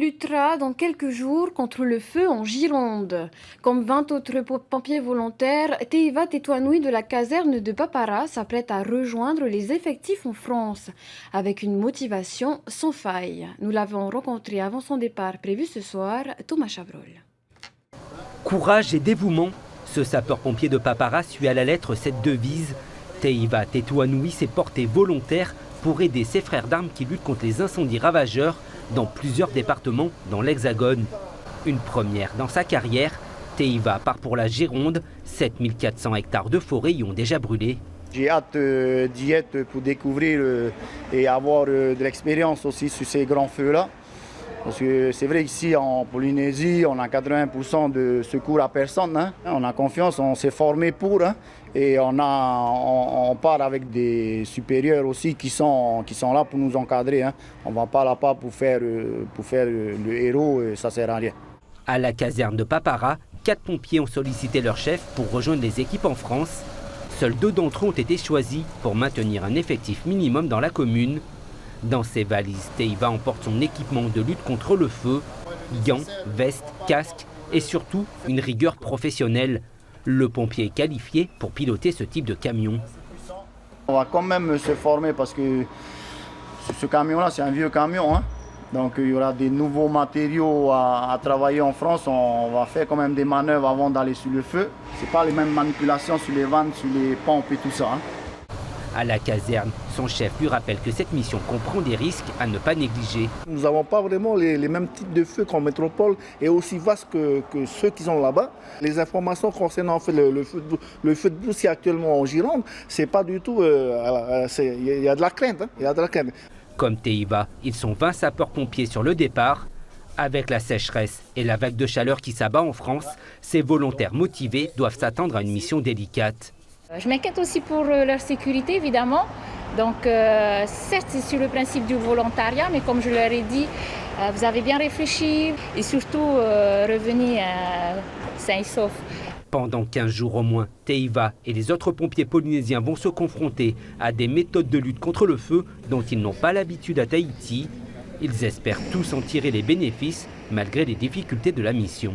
luttera dans quelques jours contre le feu en Gironde. Comme 20 autres pompiers volontaires, Teiva Tetouanoui de la caserne de Papara s'apprête à rejoindre les effectifs en France, avec une motivation sans faille. Nous l'avons rencontré avant son départ prévu ce soir, Thomas Chavrol. Courage et dévouement, ce sapeur-pompier de Papara suit à la lettre cette devise. Teiva Tetouanoui s'est porté volontaire pour aider ses frères d'armes qui luttent contre les incendies ravageurs dans plusieurs départements dans l'Hexagone. Une première dans sa carrière, Teiva part pour la Gironde. 7400 hectares de forêt y ont déjà brûlé. J'ai hâte d'y être pour découvrir et avoir de l'expérience aussi sur ces grands feux-là. Parce que c'est vrai qu'ici en Polynésie, on a 80% de secours à personne. Hein. On a confiance, on s'est formé pour. Hein. Et on part avec des supérieurs aussi qui sont là pour nous encadrer. Hein. On ne va pas là-bas pour faire le héros, ça ne sert à rien. À la caserne de Papara, 4 pompiers ont sollicité leur chef pour rejoindre les équipes en France. Seuls 2 d'entre eux ont été choisis pour maintenir un effectif minimum dans la commune. Dans ses valises, Teiva emporte son équipement de lutte contre le feu, gants, vestes, casques et surtout une rigueur professionnelle. Le pompier est qualifié pour piloter ce type de camion. On va quand même se former parce que ce camion-là, c'est un vieux camion. Hein. Donc il y aura des nouveaux matériaux à travailler en France. On va faire quand même des manœuvres avant d'aller sur le feu. Ce n'est pas les mêmes manipulations sur les vannes, sur les pompes et tout ça. Hein. À la caserne, son chef lui rappelle que cette mission comprend des risques à ne pas négliger. Nous n'avons pas vraiment les mêmes types de feux qu'en métropole et aussi vastes que ceux qui sont là-bas. Les informations concernant le feu de brousse actuellement en Gironde, c'est pas du tout... Il y a de la crainte. Hein, il y a de la crainte. Comme Teiva, ils sont 20 sapeurs-pompiers sur le départ. Avec la sécheresse et la vague de chaleur qui s'abat en France, ces volontaires motivés doivent s'attendre à une mission délicate. Je m'inquiète aussi pour leur sécurité, évidemment. Donc, certes, c'est sur le principe du volontariat, mais comme je leur ai dit, vous avez bien réfléchi et surtout revenez sains et saufs. Pendant 15 jours au moins, Teiva et les autres pompiers polynésiens vont se confronter à des méthodes de lutte contre le feu dont ils n'ont pas l'habitude à Tahiti. Ils espèrent tous en tirer les bénéfices malgré les difficultés de la mission.